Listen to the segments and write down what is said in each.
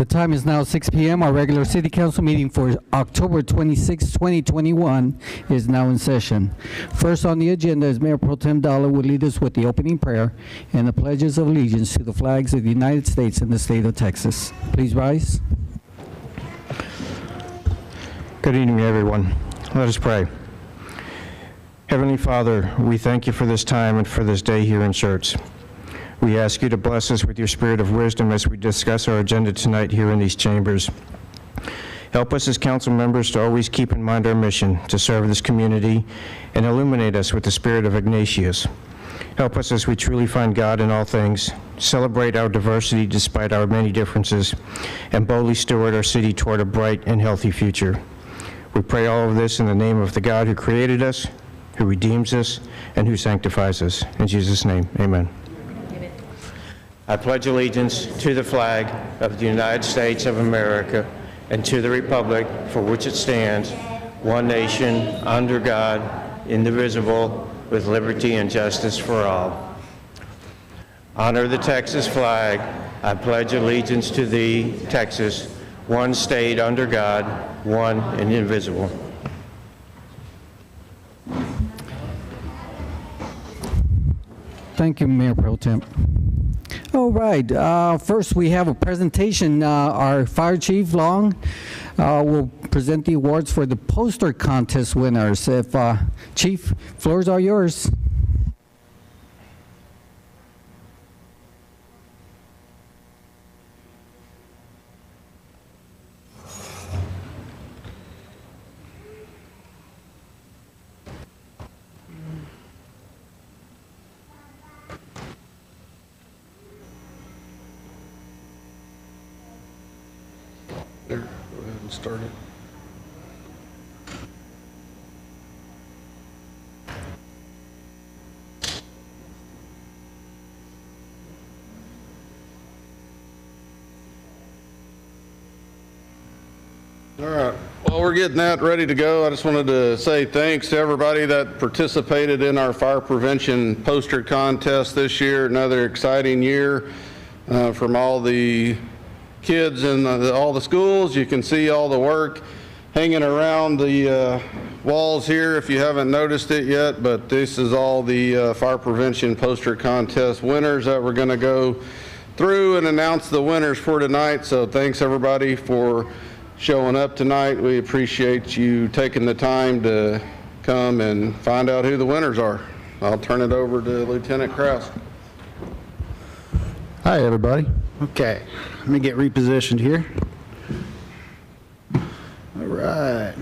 The time is now 6 p.m. Our regular city council meeting for October 26, 2021 is now in session. First on the agenda is Mayor Pro Tem Dalla will lead us with the opening prayer and the pledges of allegiance to the flags of the United States and the state of Texas. Please rise. Good evening, everyone. Let us pray. Heavenly Father, we thank you for this time and for this day here in Schertz. We ask you to bless us with your spirit of wisdom as we discuss our agenda tonight here in these chambers. Help us as council members to always keep in mind our mission to serve this community and illuminate us with the spirit of Ignatius. Help us as we truly find God in all things, celebrate our diversity despite our many differences, and boldly steward our city toward a bright and healthy future. We pray all of this in the name of the God who created us, who redeems us, and who sanctifies us. In Jesus' name, amen. I pledge allegiance to the flag of the United States of America and to the republic for which it stands, one nation, under God, indivisible, with liberty and justice for all. Honor the Texas flag. I pledge allegiance to thee, Texas, one state under God, one and indivisible. Thank you, Mayor Pro Tem. All right, first we have a presentation. Our Fire Chief Long will present the awards for the poster contest winners. If Chief, floors are yours. There, go ahead and start it. All right, while we're getting that ready to go, I just wanted to say thanks to everybody that participated in our fire prevention poster contest this year. Another exciting year from all the kids in all the schools. You can see all the work hanging around the walls here if you haven't noticed it yet, but this is all the fire prevention poster contest winners that we're going to go through and announce the winners for tonight. So thanks everybody for showing up tonight. We appreciate you taking the time to come and find out who the winners are. I'll turn it over to Lieutenant Krause. Hi everybody. Okay, let me get repositioned here. All right.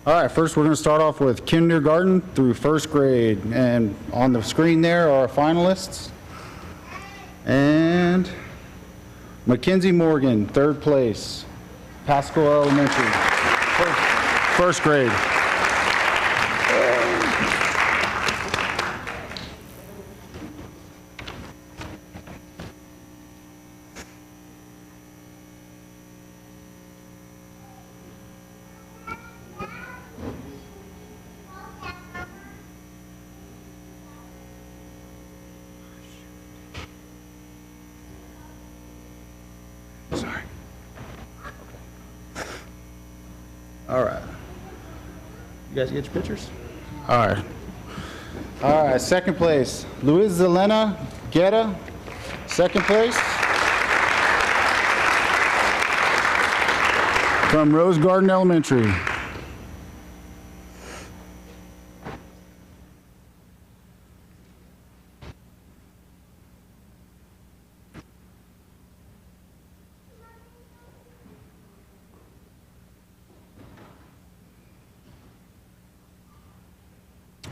All right, first we're going to start off with kindergarten through first grade. And on the screen there are our finalists. And Mackenzie Morgan, third place. Pascal Elementary, first grade. All right. You guys get your pictures? All right. All right, second place, Luis Zelena Guerra, second place. From Rose Garden Elementary.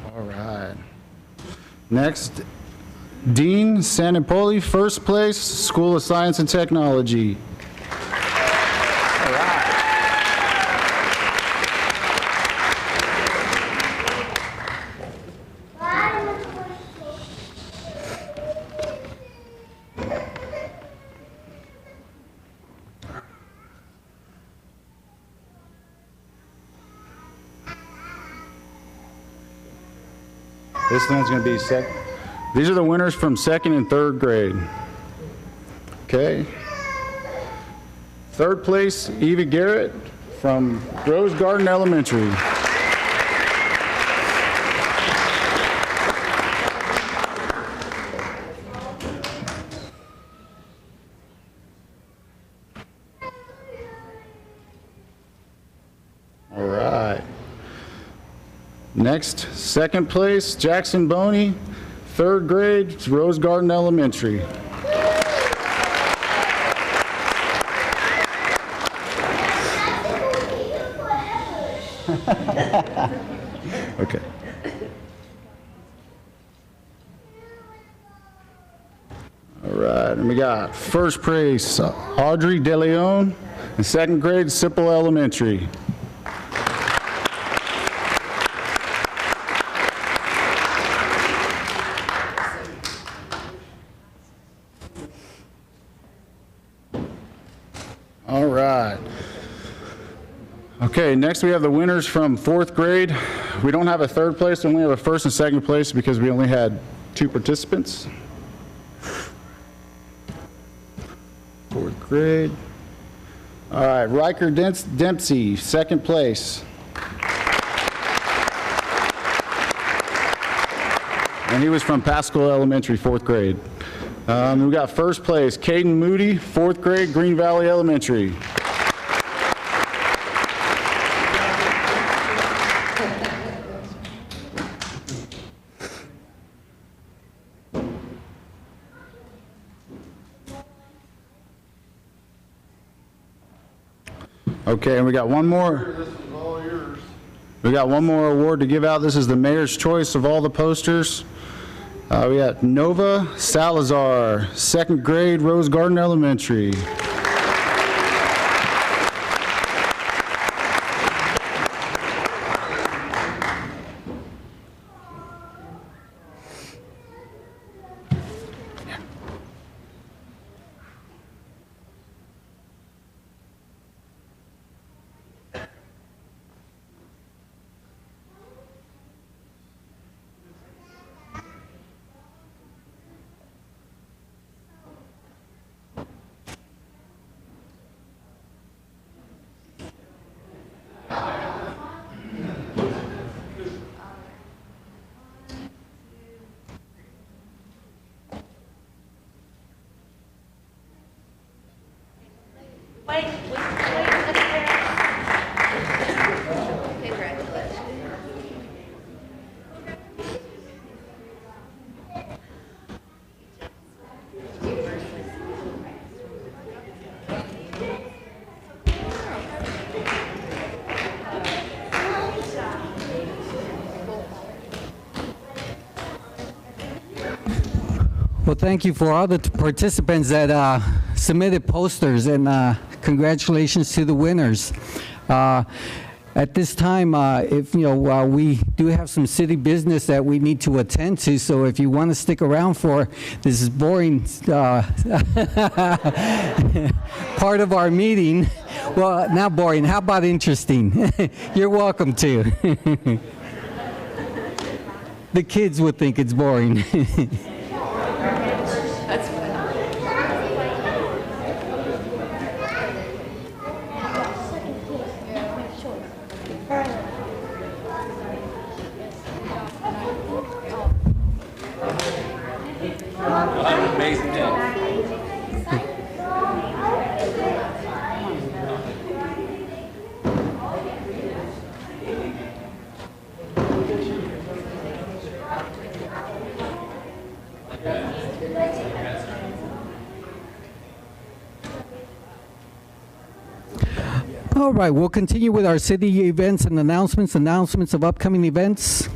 All right. Next, Dean Sanipoli, first place, School of Science and Technology. All right. This one's going to be second. These are the winners from second and third grade. Okay. Third place, Eva Garrett from Rose Garden Elementary. All right. Next, second place, Jackson Boney, third grade, Rose Garden Elementary. Okay. All right, and we got first place, Audrey De Leon, in second grade, Sipple Elementary. All right. Okay, next we have the winners from fourth grade. We don't have a third place, we only have a first and second place because we only had 2 participants. Fourth grade. All right, Riker Dempsey, second place. And he was from Pascal Elementary, fourth grade. We got first place, Caden Moody, fourth grade, Green Valley Elementary. Okay, and we got one more. This is all yours. We got one more award to give out. This is the mayor's choice of all the posters. We got Nova Salazar, second grade, Rose Garden Elementary. Wait, congratulations. Well, thank you for all the participants that submitted posters, and congratulations to the winners. At this time, if we do have some city business that we need to attend to, so if you want to stick around for this is boring part of our meeting, well, not boring, how about interesting? You're welcome to. The kids would think it's boring. All right, we'll continue with our city events and announcements of upcoming events.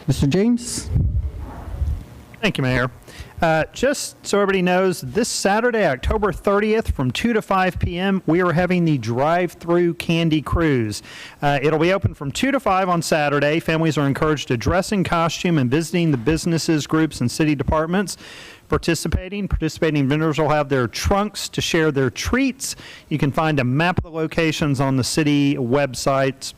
Mr. James? Thank you, Mayor. Just so everybody knows, this Saturday, October 30th, from 2 to 5 p.m., we are having the drive-through candy cruise. It'll be open from 2 to 5 on Saturday. Families are encouraged to dress in costume and visiting the businesses, groups, and city departments. Participating vendors will have their trunks to share their treats. You can find a map of the locations on the city website.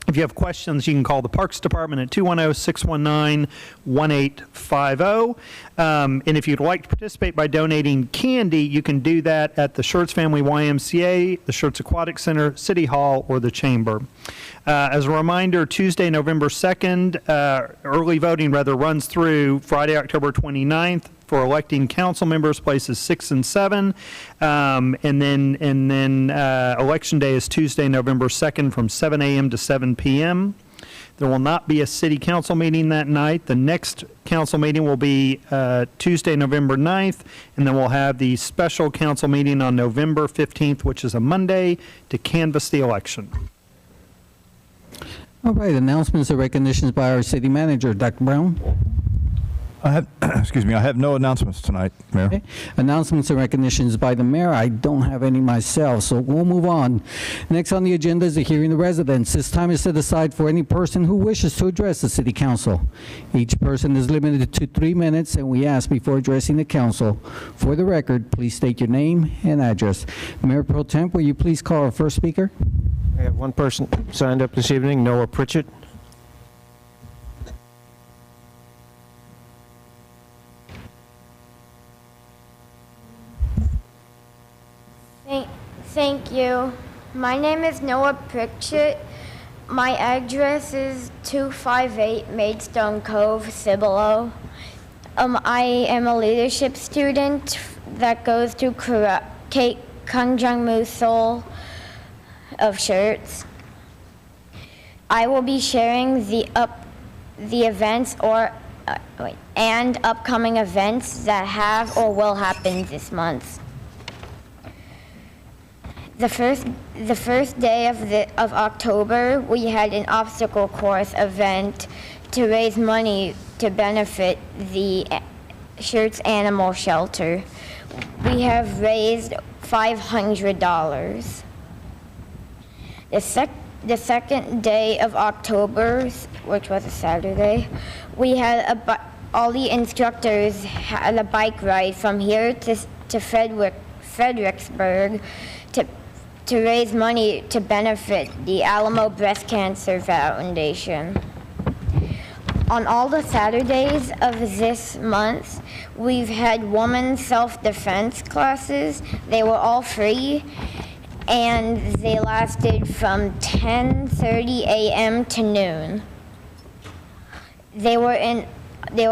If you have questions, you can call the Parks Department at 210-619-1850. And if you'd like to participate by donating candy, you can do that at the Schertz Family YMCA, the Schertz Aquatic Center, City Hall, or the Chamber. As a reminder, Tuesday, November 2nd, early voting runs through Friday, October 29th. For electing council members, places 6 and 7, and then election day is Tuesday, November 2nd, from 7 a.m. to 7 p.m. There will not be a city council meeting that night. The next council meeting will be Tuesday, November 9th, and then we'll have the special council meeting on November 15th, which is a Monday, to canvass the election. All right, announcements and recognitions by our city manager, Dr. Brown. I have, excuse me, I have no announcements tonight, Mayor. Okay. Announcements and recognitions by the mayor. I don't have any myself, so we'll move on. Next on the agenda is the hearing of residents. This time is set aside for any person who wishes to address the city council. Each person is limited to 3 minutes, and we ask before addressing the council, for the record, please state your name and address. Mayor Pro Temp, will you please call our first speaker? We have one person signed up this evening, Noah Pritchett. Thank you. My name is Noah Pritchett. My address is 258 Maidstone Cove, Cibolo. I am a leadership student that goes to Kate Kanjang Musol of Schertz. I will be sharing the events and upcoming events that have or will happen this month. The first day of October, we had an obstacle course event to raise money to benefit the Schertz Animal Shelter. We have raised $500. The second day of October, which was a Saturday, we had all the instructors had a bike ride from here to Fredericksburg to raise money to benefit the Alamo Breast Cancer Foundation. On all the Saturdays of this month, we've had women's self-defense classes. They were all free, and they lasted from 10:30 a.m. to noon. They were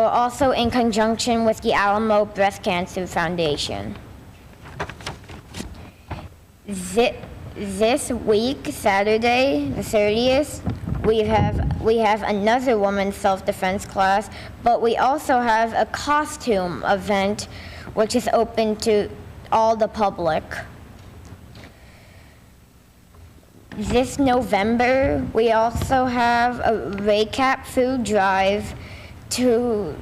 also in conjunction with the Alamo Breast Cancer Foundation. This week, Saturday, the 30th, we have another women's self-defense class, but we also have a costume event, which is open to all the public. This November, we also have a RACAP food drive to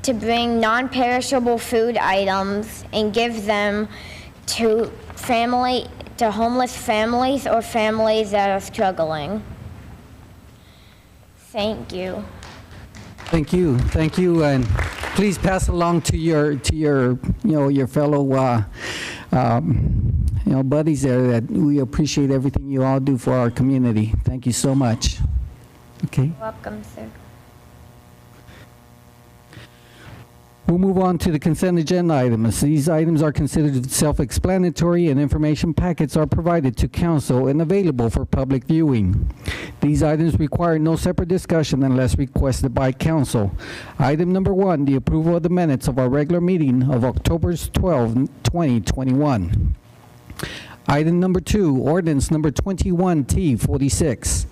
bring non-perishable food items and give them to homeless families or families that are struggling. Thank you. Thank you, and please pass along to your fellow buddies there that we appreciate everything you all do for our community. Thank you so much. Okay. You're welcome, sir. We'll move on to the consent agenda items. These items are considered self-explanatory, and information packets are provided to council and available for public viewing. These items require no separate discussion unless requested by council. Item number 1, the approval of the minutes of our regular meeting of October 12, 2021. Item number 2, ordinance number 21T46,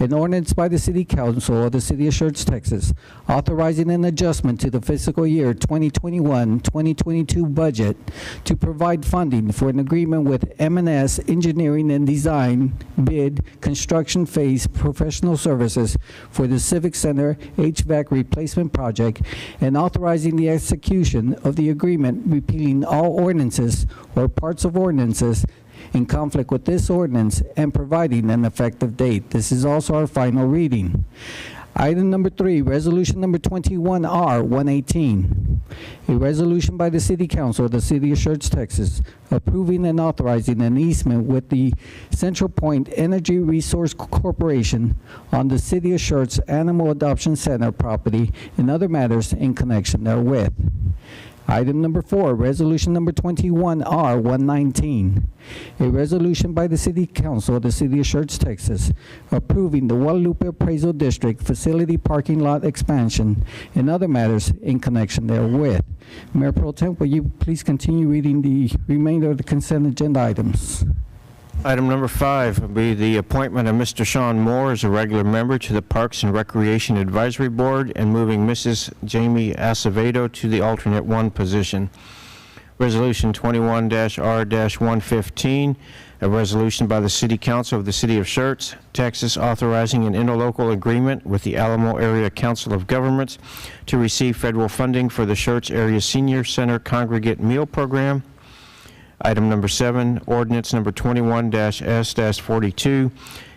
an ordinance by the City Council of the City of Schertz, Texas, authorizing an adjustment to the fiscal year 2021-2022 budget to provide funding for an agreement with M&S Engineering and Design bid construction phase professional services for the Civic Center HVAC replacement project, and authorizing the execution of the agreement repealing all ordinances or parts of ordinances in conflict with this ordinance and providing an effective date. This is also our final reading. Item number 3, resolution number 21R118, A resolution by the City Council of the City of Schertz, Texas, approving and authorizing an easement with the Central Point Energy Resource Corporation on the City of Schertz Animal Adoption Center property and other matters in connection therewith. Item number 4, resolution number 21R119. A resolution by the City Council of the City of Schertz, Texas, approving the Guadalupe Appraisal District facility parking lot expansion and other matters in connection therewith. Mayor Pro Tem, will you please continue reading the remainder of the consent agenda items? Item number 5 will be the appointment of Mr. Sean Moore as a regular member to the Parks and Recreation Advisory Board and moving Mrs. Jamie Acevedo to the alternate 1 position. Resolution 21-R-115, a resolution by the City Council of the City of Schertz, Texas, authorizing an interlocal agreement with the Alamo Area Council of Governments to receive federal funding for the Schertz Area Senior Center Congregate Meal Program. Item number 7, ordinance number 21-S-42,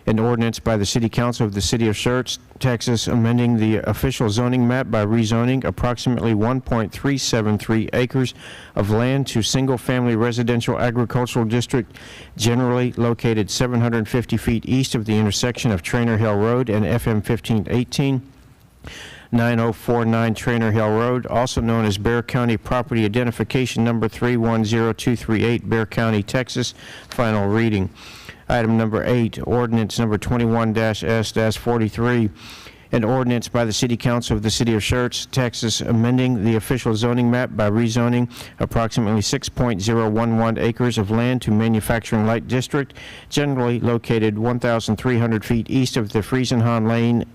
an ordinance by the City Council of the City of Schertz, Texas, amending the official zoning map by rezoning approximately 1.373 acres of land to single-family residential agricultural district generally located 750 feet east of the intersection of Trainer Hill Road and FM 1518. 9049 Trainer Hill Road, also known as Bexar County Property Identification Number 310238, Bexar County, Texas. Final reading. Item number 8, ordinance number 21-S-43, an ordinance by the City Council of the City of Schertz, Texas, amending the official zoning map by rezoning approximately 6.011 acres of land to manufacturing light district, generally located 1,300 feet east of the Friesenhahn Lane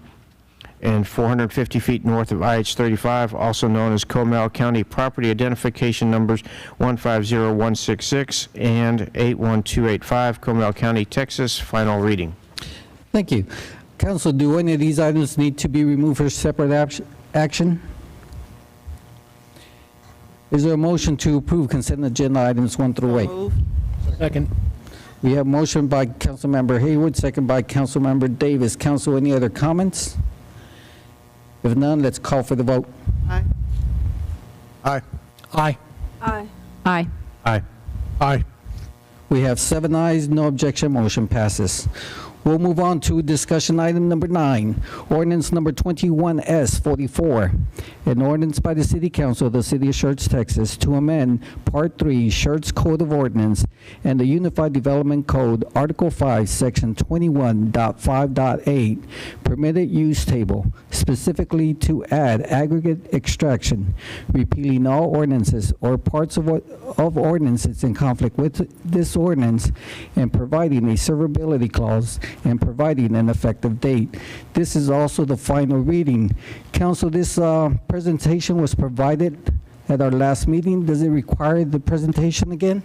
and 450 feet north of IH-35, also known as Comal County Property Identification Numbers 150166 and 81285, Comal County, Texas. Final reading. Thank you. Council, do any of these items need to be removed for separate action? Is there a motion to approve consent agenda items 1 through 8? Second. We have motion by Councilmember Haywood, second by Councilmember Davis. Council, any other comments? If none, let's call for the vote. Aye. Aye. Aye. Aye. Aye. Aye. Aye. We have 7 ayes, no objection, motion passes. We'll move on to discussion item number 9, ordinance number 21S-44, an ordinance by the City Council of the City of Schertz, Texas, to amend Part 3 Schertz Code of Ordinance and the Unified Development Code, Article 5, Section 21.5.8, permitted use table, specifically to add aggregate extraction, repealing all ordinances or parts of ordinances in conflict with this ordinance, and providing a severability clause and providing an effective date. This is also the final reading. Council, this presentation was provided at our last meeting. Does it require the presentation again?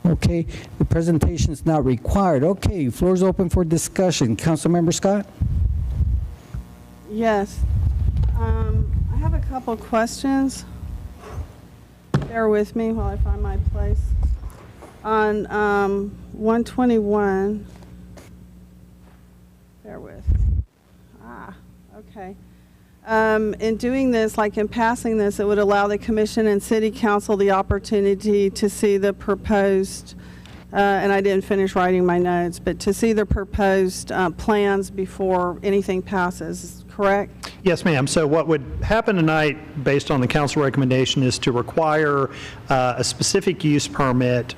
Okay, the presentation is not required. Okay, floor is open for discussion. Councilmember Scott? Yes. I have a couple questions. Bear with me while I find my place. On 121, bear with me. Okay. In doing this, like in passing this, it would allow the Commission and City Council the opportunity to see the proposed, and I didn't finish writing my notes, but to see the proposed plans before anything passes, correct? Yes, ma'am. So what would happen tonight, based on the council recommendation, is to require a specific use permit.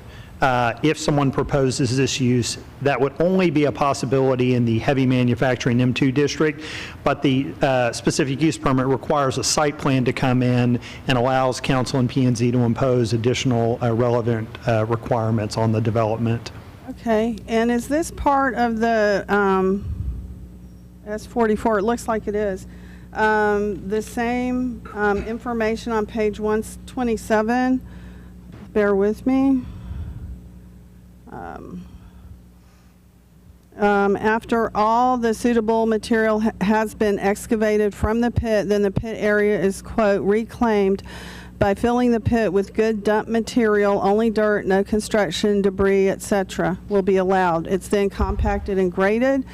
If someone proposes this use, that would only be a possibility in the heavy manufacturing M2 district, but the specific use permit requires a site plan to come in and allows council and P&Z to impose additional relevant requirements on the development. Okay, and is this part of the S44? It looks like it is. The same information on page 127. Bear with me. After all the suitable material has been excavated from the pit, then the pit area is, quote, reclaimed by filling the pit with good dump material, only dirt, no construction, debris, etc. will be allowed. It's then compacted and graded.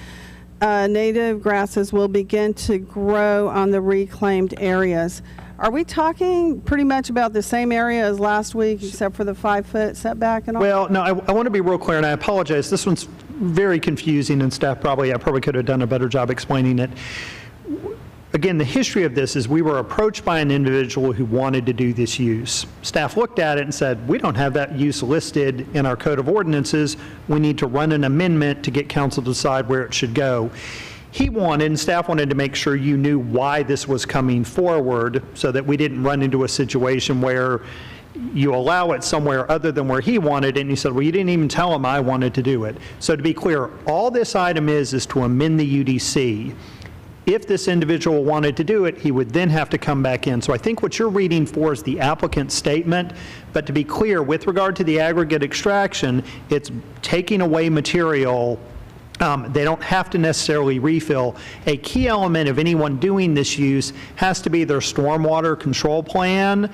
native grasses will begin to grow on the reclaimed areas. Are we talking pretty much about the same area as last week, except for the 5-foot setback and all? Well, no, I want to be real clear, and I apologize. This one's very confusing, and I probably could have done a better job explaining it. Again, the history of this is we were approached by an individual who wanted to do this use. Staff looked at it and said, we don't have that use listed in our code of ordinances. We need to run an amendment to get council to decide where it should go. He wanted, and staff wanted to make sure you knew why this was coming forward so that we didn't run into a situation where you allow it somewhere other than where he wanted it, and he said, well, you didn't even tell him I wanted to do it. So to be clear, all this item is to amend the UDC. If this individual wanted to do it, he would then have to come back in. So I think what you're reading for is the applicant's statement, but to be clear, with regard to the aggregate extraction, it's taking away material. They don't have to necessarily refill. A key element of anyone doing this use has to be their stormwater control plan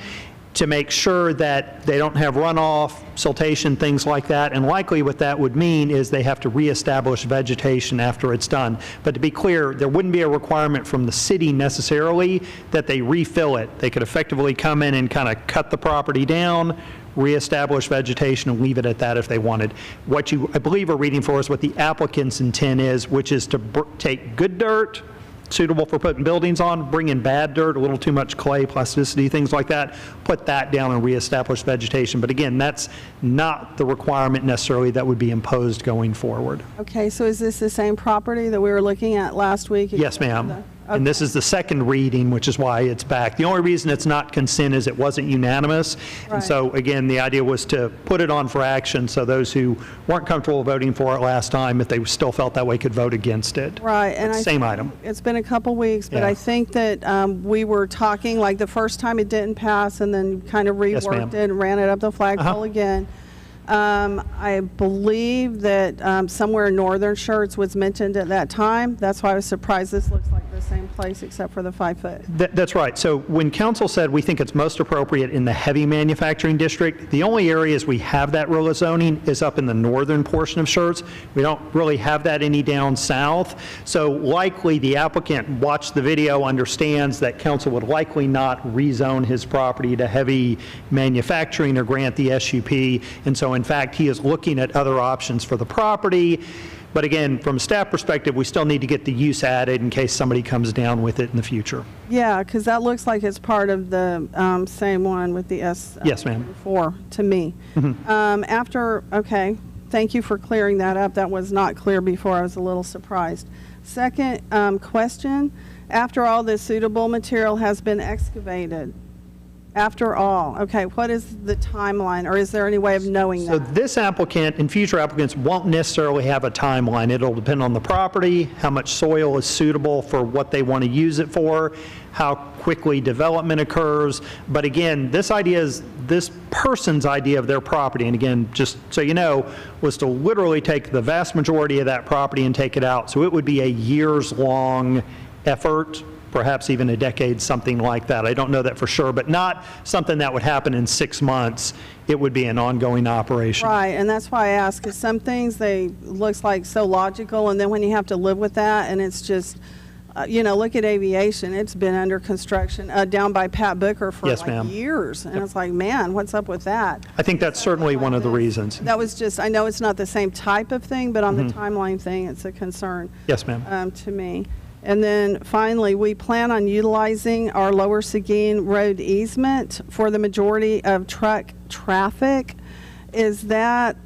to make sure that they don't have runoff, siltation, things like that. And likely what that would mean is they have to reestablish vegetation after it's done. But to be clear, there wouldn't be a requirement from the city necessarily that they refill it. They could effectively come in and kind of cut the property down, reestablish vegetation, and leave it at that if they wanted. What you, I believe, are reading for is what the applicant's intent is, which is to take good dirt, suitable for putting buildings on, bring in bad dirt, a little too much clay, plasticity, things like that, put that down and reestablish vegetation. But again, that's not the requirement necessarily that would be imposed going forward. Okay, so is this the same property that we were looking at last week? Yes, ma'am. And this is the second reading, which is why it's back. The only reason it's not consent is it wasn't unanimous. Right. And so, again, the idea was to put it on for action so those who weren't comfortable voting for it last time, if they still felt that way, could vote against it. Right. And same item. It's been a couple weeks, but Yeah. I think that we were talking, like the first time it didn't pass and then kind of Yes, ma'am. reworked it and ran it up the flagpole again. I believe that somewhere in northern Schertz was mentioned at that time. That's why I was surprised this looks like the same place except for the 5-foot. That's right. So when council said we think it's most appropriate in the heavy manufacturing district, the only areas we have that rezoning is up in the northern portion of Schertz. We don't really have that any down south. So likely the applicant watched the video, understands that council would likely not rezone his property to heavy manufacturing or grant the SUP. And so in fact, he is looking at other options for the property. But again, from a staff perspective, we still need to get the use added in case somebody comes down with it in the future. Yeah, because that looks like it's part of the same one with the S. Yes, ma'am. 4 to me. Okay, thank you for clearing that up. That was not clear before. I was a little surprised. Second question, after all this suitable material has been excavated, after all, okay, what is the timeline, or is there any way of knowing So that? this applicant and future applicants won't necessarily have a timeline. It'll depend on the property, how much soil is suitable for what they want to use it for, how quickly development occurs. But again, this idea is this person's idea of their property, and again, just so you know, was to literally take the vast majority of that property and take it out. So it would be a years-long effort, perhaps even a decade, something like that. I don't know that for sure, but not something that would happen in 6 months. It would be an ongoing operation. Right, and that's why I ask, because some things, looks like so logical, and then when you have to live with that, and it's just, look at aviation. It's been under construction down by Pat Booker for Yes, ma'am. years, and it's like, man, what's up with that? I think that's certainly one of the reasons. That was just, I know it's not the same type of thing, but on the timeline thing, it's a concern. Yes, ma'am. To me. And then finally, we plan on utilizing our Lower Seguin Road easement for the majority of truck traffic. Is that,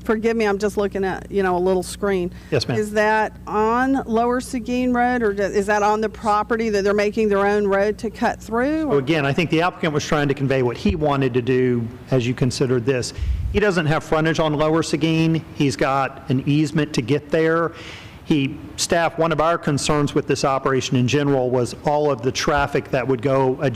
forgive me, I'm just looking at, a little screen. Yes, ma'am. Is that on Lower Seguin Road, or is that on the property that they're making their own road to cut through? So again, I think the applicant was trying to convey what he wanted to do as you considered this. He doesn't have frontage on Lower Seguin. He's got an easement to get there. One of our concerns with this operation in general was all of the traffic that would go by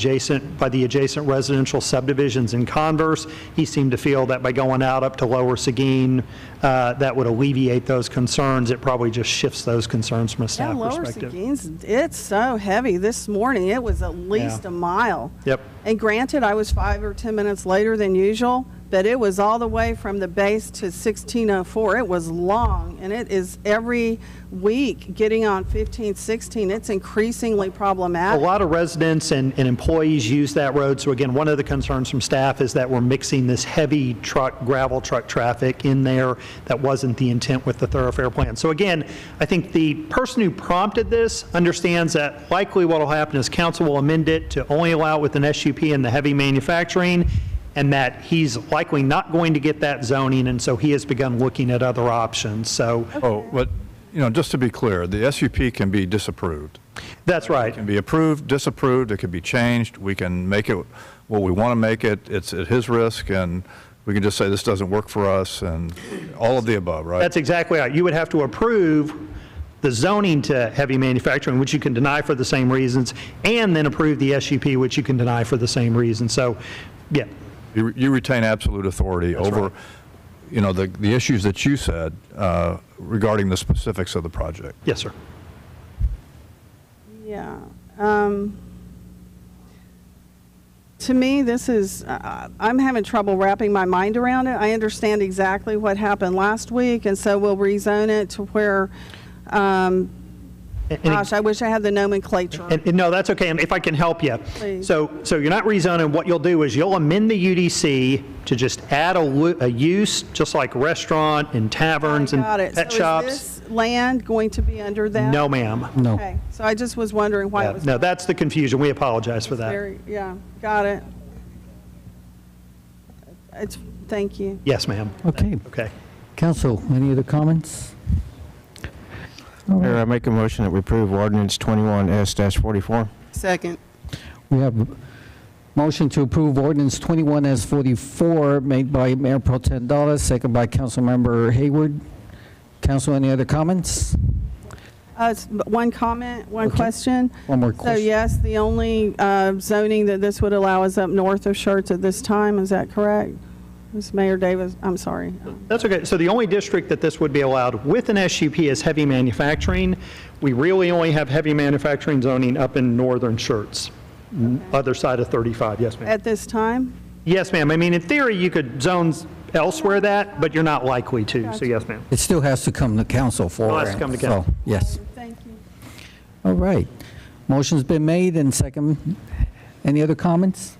the adjacent residential subdivisions in Converse. He seemed to feel that by going out up to Lower Seguin, that would alleviate those concerns. It probably just shifts those concerns from a staff perspective. Lower Seguin's, it's so heavy. This morning, it was at least a mile. Yep. And granted, I was 5 or 10 minutes later than usual, but it was all the way from the base to 1604. It was long, and it is every week getting on 15, 16. It's increasingly A problematic. lot of residents and employees use that road. So again, one of the concerns from staff is that we're mixing this heavy truck, gravel truck traffic in there. That wasn't the intent with the thoroughfare plan. So again, I think the person who prompted this understands that likely what will happen is council will amend it to only allow it with an SUP in the heavy manufacturing, and that he's likely not going to get that zoning, and so he has begun looking at other options. So Oh, but, just to be clear, the SUP can be disapproved. that's It right. can be approved, disapproved, it can be changed, we can make it what we want to make it, it's at his risk, and we can just say this doesn't work for us, and all of the above, right? That's exactly right. You would have to approve the zoning to heavy manufacturing, which you can deny for the same reasons, and then approve the SUP, which you can deny for the same reasons. So, yeah. You retain absolute authority over, the issues that you said regarding the specifics of the project. Yes, sir. Yeah. To me, this is, I'm having trouble wrapping my mind around it. I understand exactly what happened last week, and so we'll rezone it to where, gosh, I wish I had the nomenclature. And no, that's okay, if I can help you. Please. So you're not rezoning. What you'll do is you'll amend the UDC to just add a use, just like restaurant and taverns and Got it. pet So shops. is this land going to be under that? No, ma'am. No. Okay, so I just was wondering why it was. No, that's the confusion. We apologize for that. Very, yeah, got it. Thank you. Yes, ma'am. Okay. Okay. Council, any other comments? All Mayor, right. I make a motion that we approve ordinance 21S-44. Second. We have a motion to approve ordinance 21S44 made by Mayor Pro Tem Dalla, second by Councilmember Hayward. Council, any other comments? One comment, one Okay. question. One more So question. yes, the only zoning that this would allow is up north of Schertz at this time, is that correct? Ms. Mayor Davis, I'm sorry. That's okay. So the only district that this would be allowed with an SUP is heavy manufacturing. We really only have heavy manufacturing zoning up in northern Schertz, other side of 35. Yes, ma'am. At this time? Yes, ma'am. I mean, in theory, you could zone elsewhere that, but you're not likely to. So yes, ma'am. It still has to come to council for Still has to it, come to so, council. yes. Thank you. All right. Motion's been made and second. Any other comments?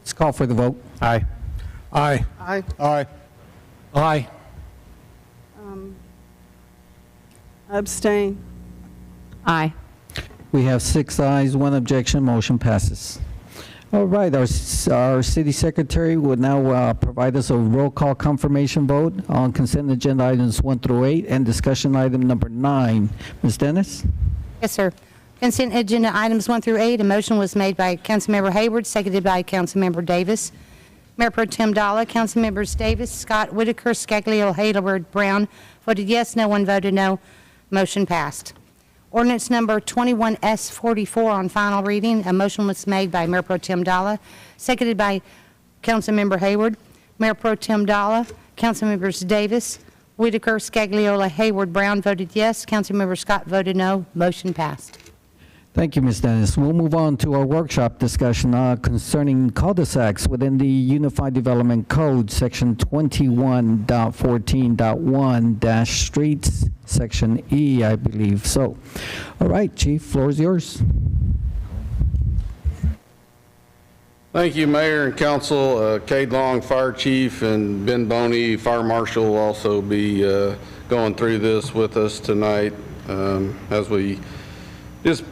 Let's call for the vote. Aye. Aye. Aye. Aye. Aye. Abstain. Aye. We have 6 ayes, 1 objection, motion passes. All right, our city secretary will now provide us a roll call confirmation vote on consent agenda items 1 through 8 and discussion item number 9. Ms. Dennis? Yes, sir. Consent agenda items 1 through 8, a motion was made by Councilmember Hayward, seconded by Councilmember Davis. Mayor Pro Tem Dalla, Councilmembers Davis, Scott, Whitaker, Scaglio, Hayward, Brown voted yes, no one voted no. Motion passed. Ordinance number 21S44 on final reading. A motion was made by Mayor Pro Tem Dalla, seconded by Councilmember Hayward. Mayor Pro Tem Dalla, Councilmembers Davis, Whitaker, Scagliola, Hayward, Brown voted yes. Councilmember Scott voted no. Motion passed. Thank you, Ms. Dennis. We'll move on to our workshop discussion concerning cul-de-sacs within the Unified Development Code, Section 21.14.1-streets, Section E, I believe. So, all right, Chief, floor is yours. Thank you, Mayor and Council. Cade Long, Fire Chief, and Ben Boney, Fire Marshal, will also be going through this with us tonight as we just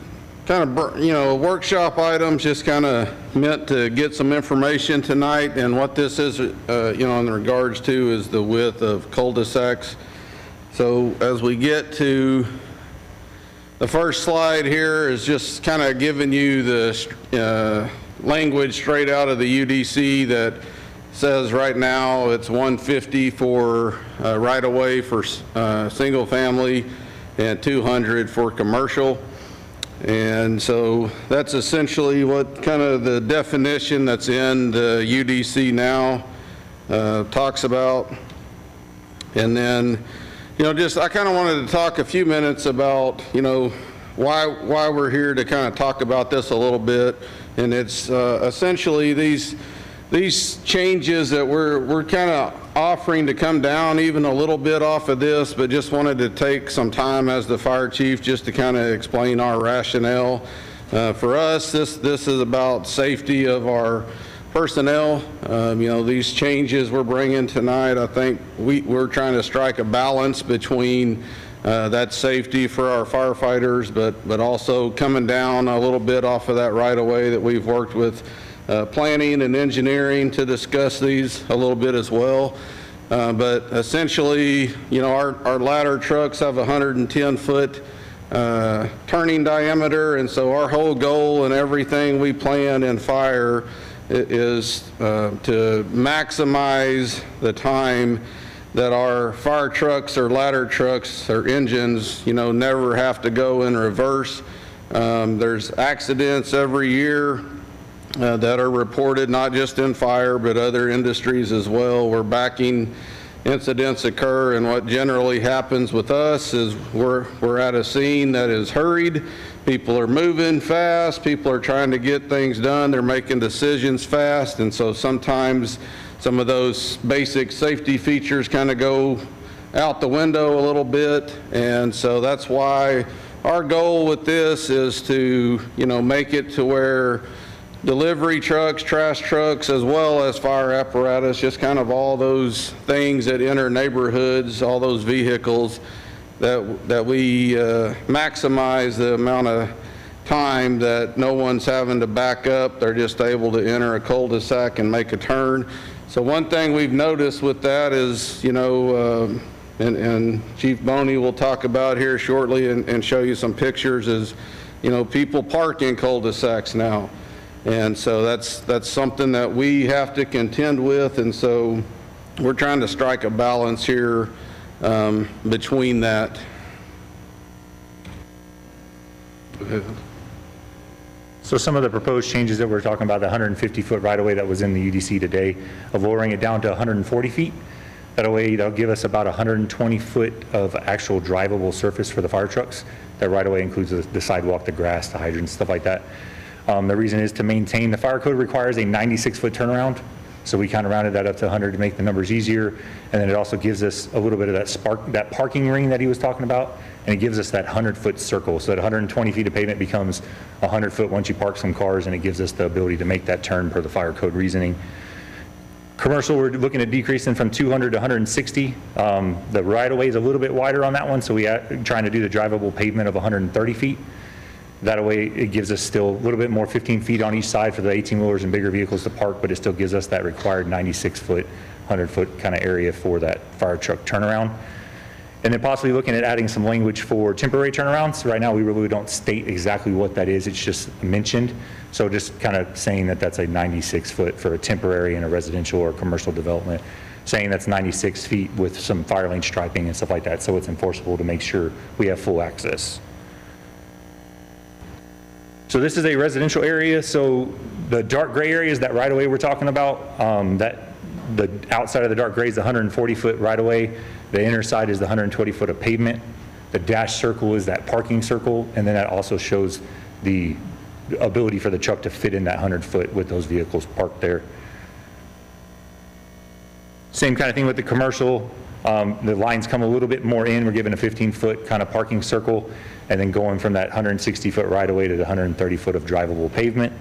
kind of, workshop items, just kind of meant to get some information tonight. And what this is, in regards to is the width of cul-de-sacs. So as we get to the first slide here is just kind of giving you the language straight out of the UDC that says right now it's 150 for right-of-way for single family and 200 for commercial. And so that's essentially what kind of the definition that's in the UDC now talks about. And then, I kind of wanted to talk a few minutes about, why we're here to kind of talk about this a little bit. And it's essentially these these changes that we're kind of offering to come down even a little bit off of this, but just wanted to take some time as the fire chief just to kind of explain our rationale. For us, this is about safety of our personnel. You know, these changes we're bringing tonight, I think we're trying to strike a balance between that safety for our firefighters, but also coming down a little bit off of that right of way that we've worked with planning and engineering to discuss these a little bit as well. But essentially, you know, our ladder trucks have 110-foot turning diameter, and so our whole goal and everything we plan in fire is to maximize the time that our fire trucks or ladder trucks or engines, you know, never have to go in reverse. There's accidents every year that are reported, not just in fire, but other industries as well, where backing incidents occur. And what generally happens with us is we're at a scene that is hurried. People are moving fast. People are trying to get things done. They're making decisions fast. And so sometimes some of those basic safety features kind of go out the window a little bit. And so that's why our goal with this is to, you know, make it to where delivery trucks, trash trucks, as well as fire apparatus, just kind of all those things that enter neighborhoods, all those vehicles, that we maximize the amount of time that no one's having to back up. They're just able to enter a cul-de-sac and make a turn. So one thing we've noticed with that is, you know, and Chief Boney will talk about here shortly and show you some pictures, is, you know, people park in cul-de-sacs now. And so that's something that we have to contend with, and so we're trying to strike a balance here between that. So some of the proposed changes that we're talking about, the 150-foot right-of-way that was in the UDC today, of lowering it down to 140 feet. That way, that'll give us about 120 foot of actual drivable surface for the fire trucks. That right-of-way includes the sidewalk, the grass, the hydrants, stuff like that. The reason is to maintain, the fire code requires a 96-foot turnaround, so we kind of rounded that up to 100 to make the numbers easier, and then it also gives us a little bit of that parking ring that he was talking about, and it gives us that 100-foot circle, so that 120 feet of pavement becomes 100 foot once you park some cars, and it gives us the ability to make that turn per the fire code reasoning. Commercial, we're looking at decreasing from 200 to 160. The right-of-way is a little bit wider on that one, so we are trying to do the drivable pavement of 130 feet. That way, it gives us still a little bit more, 15 feet on each side for the 18-wheelers and bigger vehicles to park, but it still gives us that required 96-foot, 100-foot kind of area for that fire truck turnaround. And then possibly looking at adding some language for temporary turnarounds. Right now, we really don't state exactly what that is. It's just mentioned. So just kind of saying that that's a 96-foot for a temporary in a residential or commercial development, saying that's 96 feet with some fire lane striping and stuff like that, so it's enforceable to make sure we have full access. So this is a residential area, so the dark gray area is that right-of-way we're talking about. The outside of the dark gray is the 140-foot right-of-way. The inner side is the 120-foot of pavement. The dashed circle is that parking circle, and then that also shows the ability for the truck to fit in that 100-foot with those vehicles parked there. Same kind of thing with the commercial. The lines come a little bit more in. We're given a 15-foot kind of parking circle, and then going from that 160-foot right-of-way to the 130-foot of drivable pavement.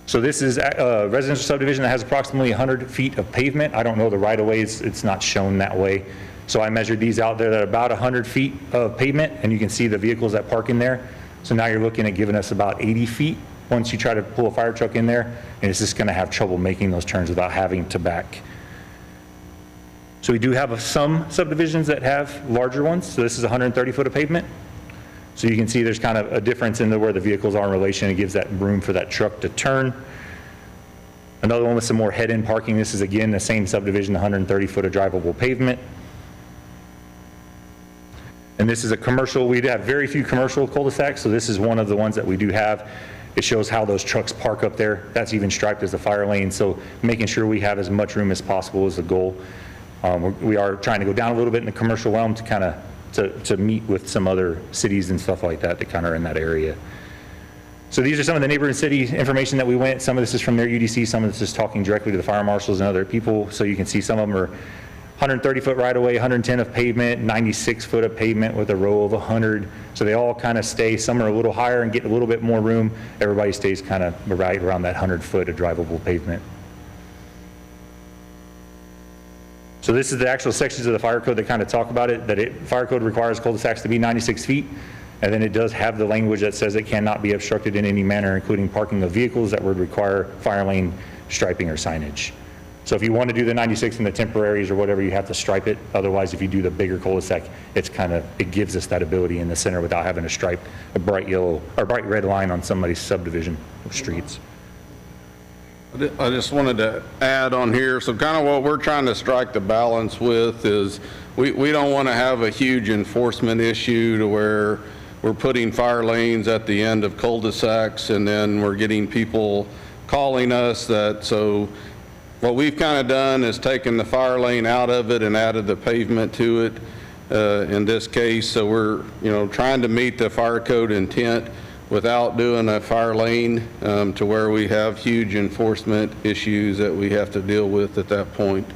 So this is a residential subdivision that has approximately 100 feet of pavement. I don't know the right-of-ways, it's not shown that way. So I measured these out there at about 100 feet of pavement, and you can see the vehicles that park in there. So now you're looking at giving us about 80 feet once you try to pull a fire truck in there, and it's just gonna have trouble making those turns without having to back. So we do have some subdivisions that have larger ones. So this is 130 foot of pavement. So you can see there's kind of a difference in where the vehicles are in relation. It gives that room for that truck to turn. Another one with some more head-in parking. This is again the same subdivision, 130 foot of drivable pavement. And this is a commercial. We have very few commercial cul-de-sacs, so this is one of the ones that we do have. It shows how those trucks park up there. That's even striped as a fire lane, so making sure we have as much room as possible is the goal. We are trying to go down a little bit in the commercial realm to kind of to meet with some other cities and stuff like that kind of are in that area. So these are some of the neighborhood city information that we went. Some of this is from their UDC, some of this is talking directly to the fire marshals and other people. So you can see some of them are 130-foot right-of-way, 110 of pavement, 96 foot of pavement with a row of 100. So they all kind of stay, some are a little higher and get a little bit more room. Everybody stays kind of right around that 100 foot of drivable pavement. So this is the actual sections of the fire code that kind of talk about it, that fire code requires cul-de-sacs to be 96 feet. And then it does have the language that says it cannot be obstructed in any manner, including parking of vehicles that would require fire lane striping or signage. So if you want to do the 96 in the temporaries or whatever, you have to stripe it. Otherwise, if you do the bigger cul-de-sac, it gives us that ability in the center without having to stripe a bright yellow or bright red line on somebody's subdivision of streets. I just wanted to add on here, so kind of what we're trying to strike the balance with is we don't want to have a huge enforcement issue to where we're putting fire lanes at the end of cul-de-sacs and then we're getting people calling us that, so what we've kind of done is taken the fire lane out of it and added the pavement to it in this case. So we're, trying to meet the fire code intent without doing a fire lane to where we have huge enforcement issues that we have to deal with at that point.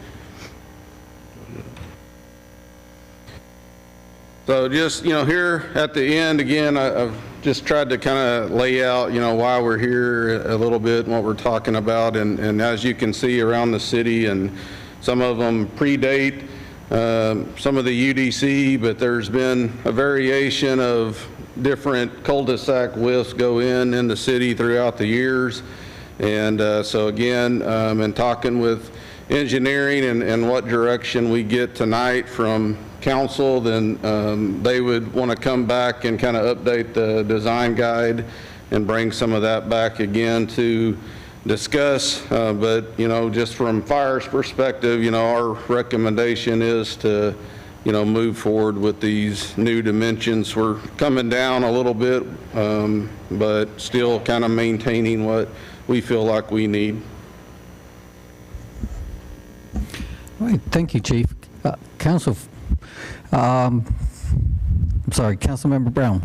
So just, here at the end, again, I've just tried to kind of lay out, why we're here a little bit and what we're talking about. And as you can see around the city, and some of them predate some of the UDC, but there's been a variation of different cul-de-sac widths go in the city throughout the years. And so again, in talking with engineering and what direction we get tonight from council, then they would want to come back and kind of update the design guide and bring some of that back again to discuss. But just from fire's perspective, our recommendation is to move forward with these new dimensions. We're coming down a little bit, but still kind of maintaining what we feel like we need. All right, thank you, Chief. Councilmember Brown.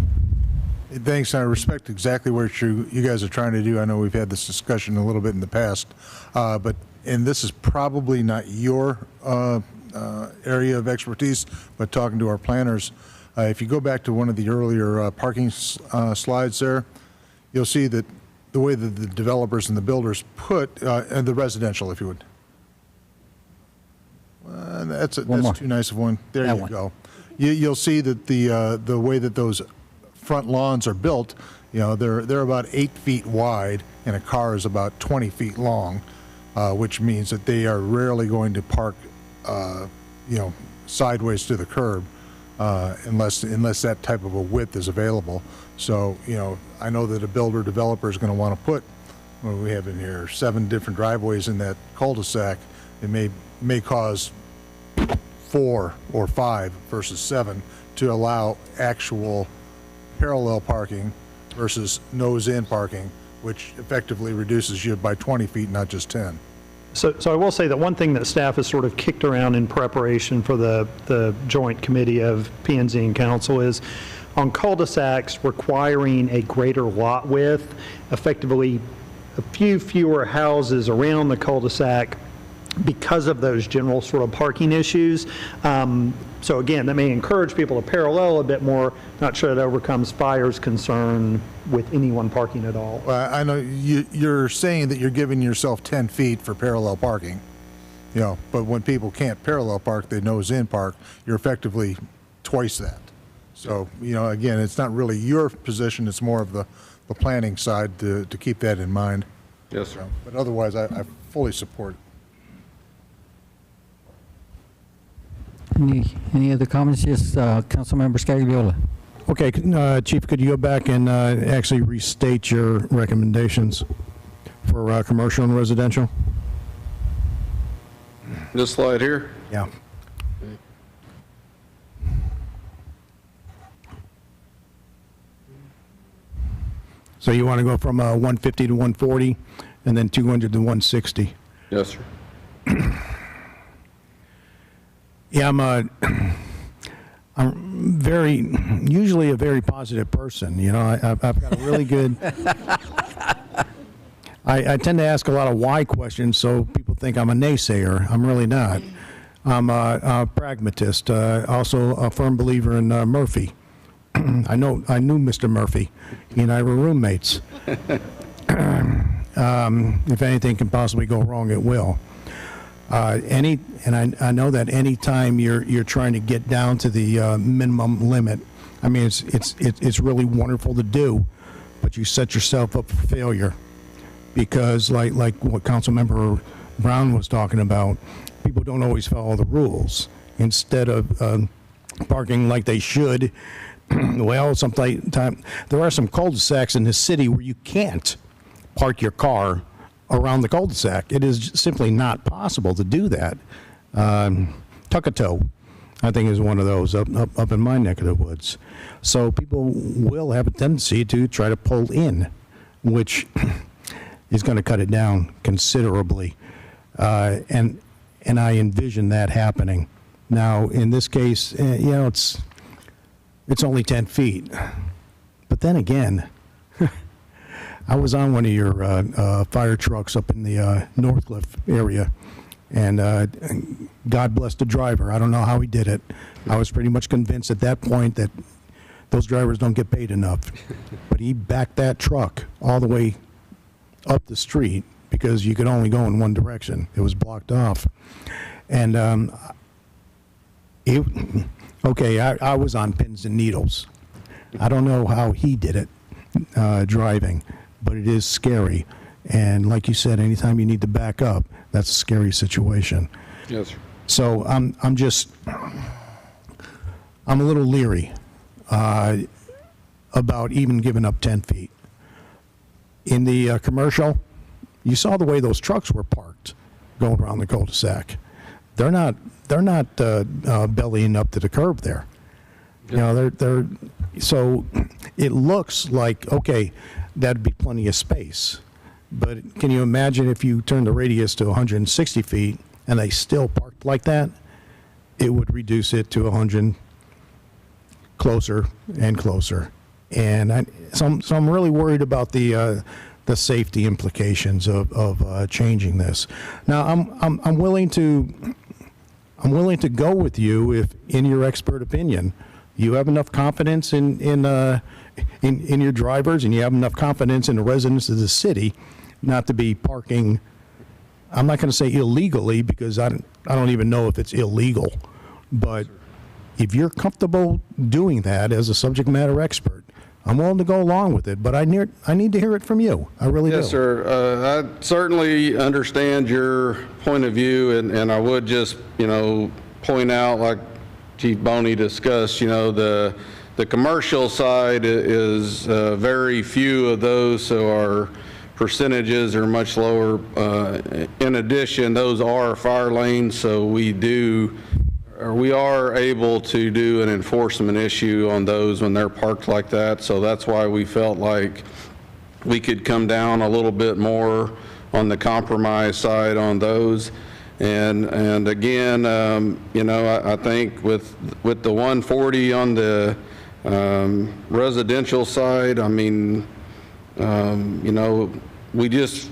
Thanks. I respect exactly what you guys are trying to do. I know we've had this discussion a little bit in the past, and this is probably not your area of expertise, but talking to our planners, if you go back to one of the earlier parking slides there, you'll see that the way that the developers and the builders put, and the residential, if you would. That's too nice of one. There you go. You'll see that the way that those front lawns are built, they're about 8 feet wide, and a car is about 20 feet long, which means that they are rarely going to park, sideways to the curb, unless that type of a width is available. So, I know that a builder developer is going to want to put, what do we have in here, 7 different driveways in that cul-de-sac. It may cause 4 or 5 versus 7 to allow actual parallel parking versus nose-in parking, which effectively reduces you by 20 feet, not just 10. So I will say that one thing that staff has sort of kicked around in preparation for the joint committee of P&Z and council is on cul-de-sacs requiring a greater lot width, effectively a few fewer houses around the cul-de-sac because of those general sort of parking issues. So again, that may encourage people to parallel a bit more. Not sure that overcomes fire's concern with anyone parking at all. I know you're saying that you're giving yourself 10 feet for parallel parking, but when people can't parallel park, they nose in park, you're effectively twice that. So, again, it's not really your position, it's more of the planning side to keep that in mind. Yes, sir. But otherwise, I fully support it. Any other comments? Yes, Councilmember Scagliola. Okay, Chief, could you go back and actually restate your recommendations for commercial and residential? This slide here? Yeah. So you want to go from 150 to 140 and then 200 to 160? Yes, sir. Yeah, I'm usually a very positive person. You know, I've got a really good, I tend to ask a lot of why questions, so people think I'm a naysayer. I'm really not. I'm a pragmatist, also a firm believer in Murphy. I knew Mr. Murphy. He and I were roommates. If anything can possibly go wrong, it will. And I know that any time you're trying to get down to the minimum limit, I mean, it's really wonderful to do, but you set yourself up for failure, because like what Councilmember Brown was talking about, people don't always follow the rules. Instead of parking like they should, well, sometimes there are some cul-de-sacs in the city where you can't park your car around the cul-de-sac. It is simply not possible to do that. Tuckato, I think, is one of those up in my neck of the woods. So people will have a tendency to try to pull in, which is going to cut it down considerably. And I envision that happening. Now, in this case, you know, it's only 10 feet. But then again, I was on one of your fire trucks up in the Northcliffe area, and God bless the driver. I don't know how he did it. I was pretty much convinced at that point that those drivers don't get paid enough. But he backed that truck all the way up the street because you could only go in one direction. It was blocked off. And I was on pins and needles. I don't know how he did it driving, but it is scary. And like you said, anytime you need to back up, that's a scary situation. Yes, sir. So I'm a little leery about even giving up 10 feet. In the commercial, you saw the way those trucks were parked going around the cul-de-sac. They're not bellying up to the curb there. You know, they're so it looks like, okay, that'd be plenty of space. But can you imagine if you turn the radius to 160 feet and they still parked like that? It would reduce it to 100 closer and closer. And so I'm really worried about the safety implications of changing this. Now, I'm willing to go with you if, in your expert opinion, you have enough confidence in your drivers and you have enough confidence in the residents of the city not to be parking. I'm not going to say illegally, because I don't even know if it's illegal, but if you're comfortable doing that as a subject matter expert, I'm willing to go along with it, but I need to hear it from you. I really do. Yes, sir. I certainly understand your point of view, and I would just, point out, like Chief Boney discussed, the commercial side is very few of those, so our percentages are much lower. In addition, those are fire lanes, so we are able to do an enforcement issue on those when they're parked like that. So that's why we felt like we could come down a little bit more on the compromise side on those. And again, I think with the 140 on the residential side, I mean, we just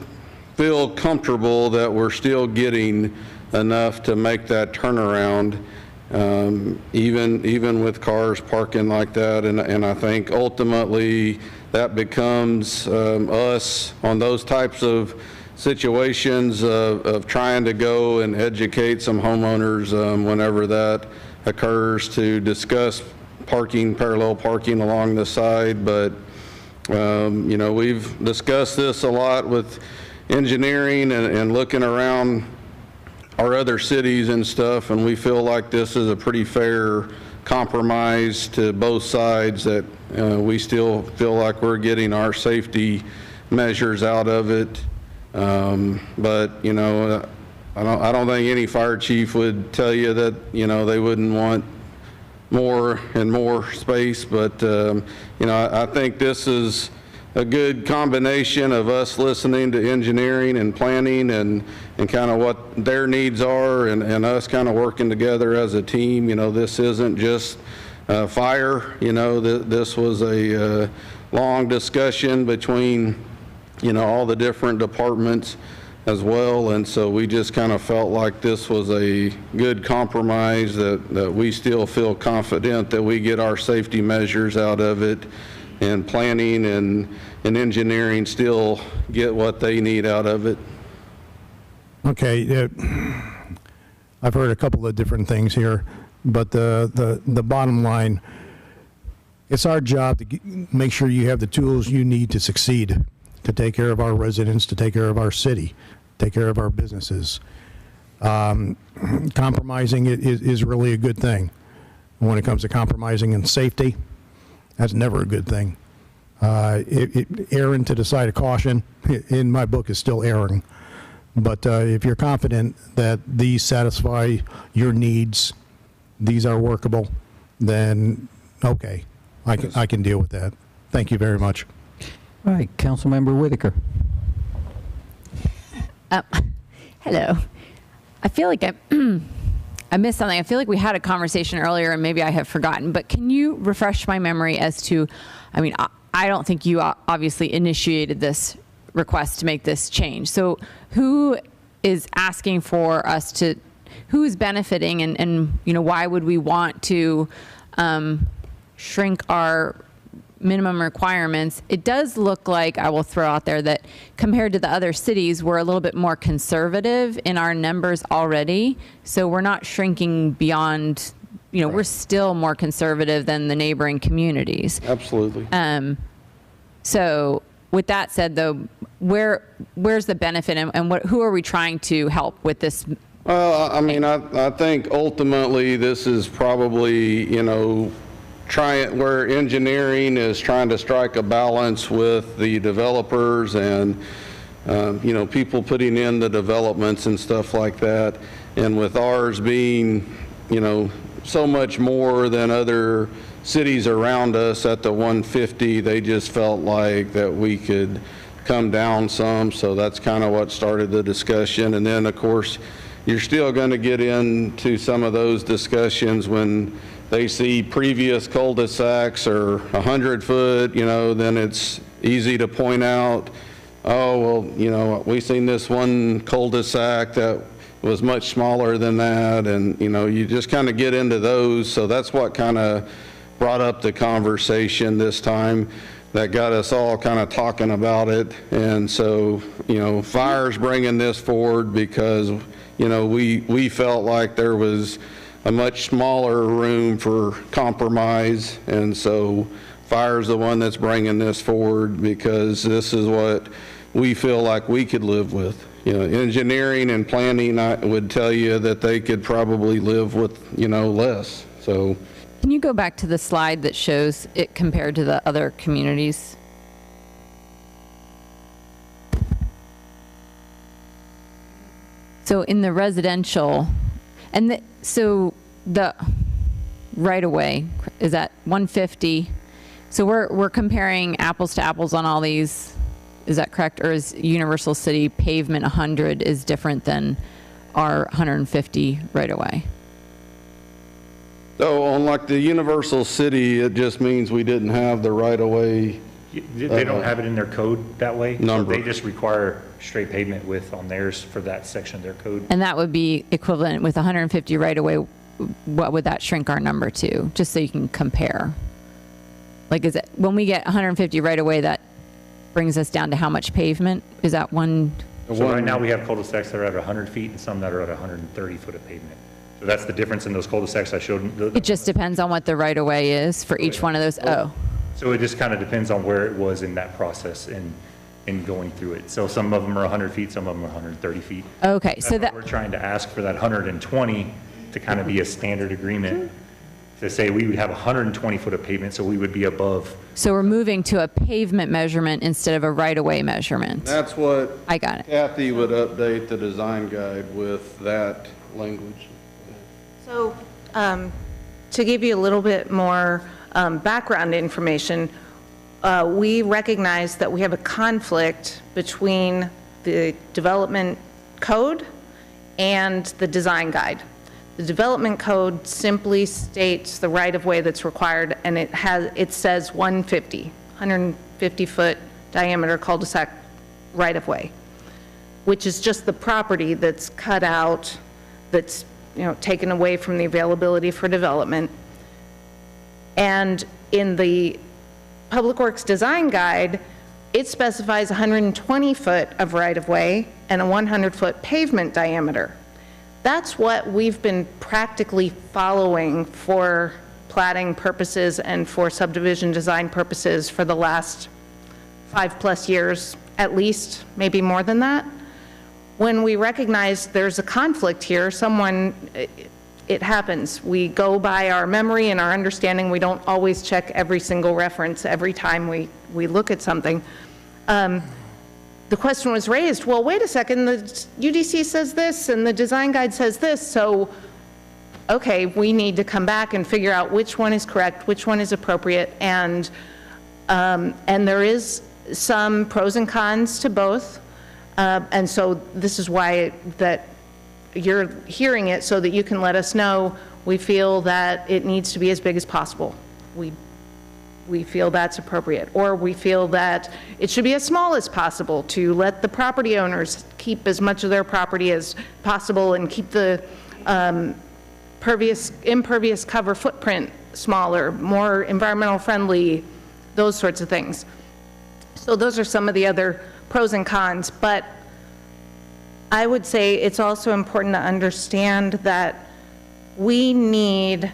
feel comfortable that we're still getting enough to make that turnaround, even with cars parking like that. And I think ultimately that becomes us on those types of situations of trying to go and educate some homeowners whenever that occurs, to discuss parallel parking along the side. But we've discussed this a lot with engineering and looking around our other cities and stuff, and we feel like this is a pretty fair compromise to both sides, that we still feel like we're getting our safety measures out of it. But I don't think any fire chief would tell you that they wouldn't want more and more space, but I think this is a good combination of us listening to engineering and planning and kind of what their needs are, and us kind of working together as a team. This isn't just Fire, this was a long discussion between, all the different departments as well, and so we just kind of felt like this was a good compromise, that we still feel confident that we get our safety measures out of it, and planning and engineering still get what they need out of it. Okay, I've heard a couple of different things here, but the bottom line, it's our job to make sure you have the tools you need to succeed, to take care of our residents, to take care of our city, take care of our businesses. Compromising is really a good thing. When it comes to compromising in safety, that's never a good thing. Erring to the side of caution, in my book, is still erring. But if you're confident that these satisfy your needs, these are workable, then okay, I can deal with that. Thank you very much. All right, Councilmember Whitaker. Hello. I feel like I missed something. I feel like we had a conversation earlier and maybe I have forgotten, but can you refresh my memory as to, I don't think you obviously initiated this request to make this change. So who is asking for us to, who is benefiting, and why would we want to shrink our minimum requirements? It does look like, I will throw out there, that compared to the other cities, we're a little bit more conservative in our numbers already. So we're not shrinking beyond, right. We're still more conservative than the neighboring communities. Absolutely. So with that said, though, where's the benefit, and who are we trying to help with this? Well, I think ultimately this is probably, where engineering is trying to strike a balance with the developers and, people putting in the developments and stuff like that. And with ours being, so much more than other cities around us at the 150, they just felt like that we could come down some. So that's kind of what started the discussion. And then, of course, you're still going to get into some of those discussions when they see previous cul-de-sacs or 100 foot, then it's easy to point out, oh, well, we seen this one cul-de-sac that was much smaller than that. And, you just kind of get into those. So that's what kind of brought up the conversation this time, that got us all kind of talking about it. And so, Fire's bringing this forward because, we felt like there was a much smaller room for compromise, and so Fire's the one that's bringing this forward because this is what we feel like we could live with. Engineering and planning, I would tell you that they could probably live with, less. So, can you go back to the slide that shows it compared to the other communities? So in the residential, and so the right away is at 150. So we're comparing apples to apples on all these. Is that correct? Or is Universal City pavement 100 is different than our 150 right away? So on like the Universal City, it just means we didn't have the right of way. They don't have it in their code that way. Number. So they just require straight pavement width on theirs for that section of their code. And that would be equivalent with 150 right away. What would that shrink our number to? Just so you can compare. Like, is it when we get 150 right away, that brings us down to how much pavement? Is that one? So right now we have cul-de-sacs that are at 100 feet and some that are at 130 foot of pavement. So that's the difference in those cul-de-sacs I showed. It just depends on what the right of way is for each one of those. Oh. So it just kind of depends on where it was in that process and going through it. So some of them are 100 feet, some of them are 130 feet. Okay, That's so why that we're trying to ask for that 120 to kind of be a standard agreement, to say we would have 120 foot of pavement, so we would be above. So we're moving to a pavement measurement instead of a right-of-way measurement. That's what I got it. Kathy would update the design guide with that language. So to give you a little bit more background information, we recognize that we have a conflict between the development code and the design guide. The development code simply states the right-of-way that's required, and it says 150-foot diameter cul-de-sac right-of-way, which is just the property that's cut out, that's, taken away from the availability for development. And in the Public Works Design Guide, it specifies 120 foot of right-of-way and a 100-foot pavement diameter. That's what we've been practically following for platting purposes and for subdivision design purposes for the last 5+ years, at least, maybe more than that. When we recognize there's a conflict here, it happens. We go by our memory and our understanding. We don't always check every single reference every time we look at something. The question was raised, well, wait a second, the UDC says this and the design guide says this, so, okay, we need to come back and figure out which one is correct, which one is appropriate, and there is some pros and cons to both, and so this is why that you're hearing it, so that you can let us know we feel that it needs to be as big as possible. We feel that's appropriate, or we feel that it should be as small as possible to let the property owners keep as much of their property as possible and keep the impervious cover footprint smaller, more environmental friendly, those sorts of things. So those are some of the other pros and cons, but I would say it's also important to understand that we need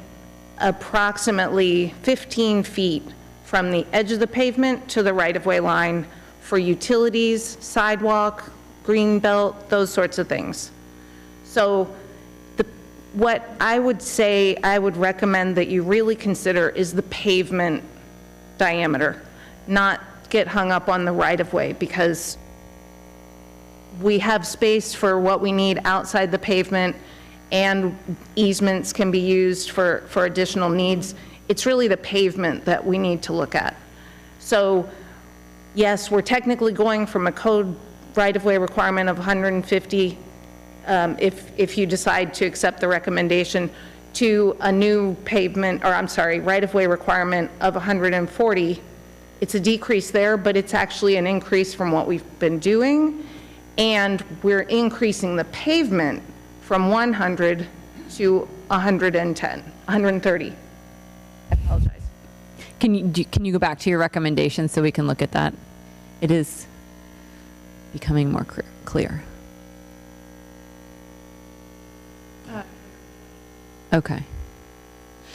approximately 15 feet from the edge of the pavement to the right-of-way line for utilities, sidewalk, green belt, those sorts of things. So what I would say I would recommend that you really consider is the pavement diameter, not get hung up on the right-of-way, because we have space for what we need outside the pavement, and easements can be used for additional needs. It's really the pavement that we need to look at. So yes, we're technically going from a code right-of-way requirement of 150, if you decide to accept the recommendation, to a new pavement, or I'm sorry, right-of-way requirement of 140. It's a decrease there, but it's actually an increase from what we've been doing, and we're increasing the pavement from 100 to 130. I apologize. Can you go back to your recommendation so we can look at that? It is becoming more clear. Okay.